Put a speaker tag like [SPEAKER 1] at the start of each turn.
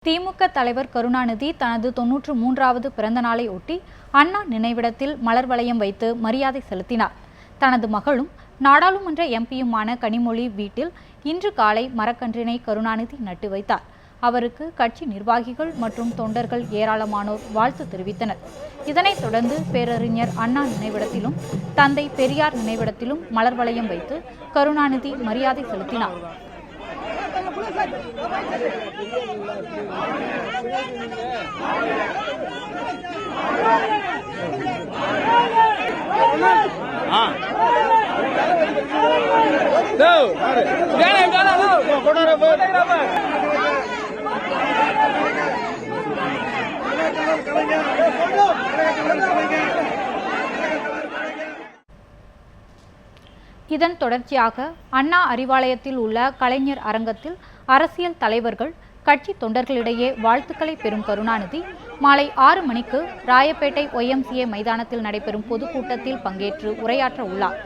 [SPEAKER 1] திமுக தலைவர் கருணாநிதி தனது 93வது பிறந்த நாளை ஒட்டி அண்ணா நினைவிடத்தில் மலர் வளையம் வைத்து மரியாதை செலுத்தினார். தனது மகளும் நாடாளுமன்ற எம்பியுமான கனிமொழி வீட்டில் இன்று காலை மரக்கன்றினை கருணாநிதி நட்டு வைத்தார். அவருக்கு கட்சி நிர்வாகிகள் மற்றும் தொண்டர்கள் ஏராளமானோர் வாழ்த்து தெரிவித்தனர். இதனைத் தொடர்ந்து பேரறிஞர் அண்ணா நினைவிடத்திலும் தந்தை பெரியார் நினைவிடத்திலும் மலர் வளையம் வைத்து கருணாநிதி மரியாதை செலுத்தினார். இதன் தொடர்ச்சியாக அண்ணா அறிவாலயத்தில் உள்ள கலைஞர் அரங்கத்தில் அரசியல் தலைவர்கள், கட்சி தொண்டர்களிடையே வாழ்த்துக்களை பெறும் கருணாநிதி மாலை 6 மணிக்கு ராயப்பேட்டை YMCA மைதானத்தில் நடைபெறும் பொதுக்கூட்டத்தில் பங்கேற்று உரையாற்ற உள்ளார்.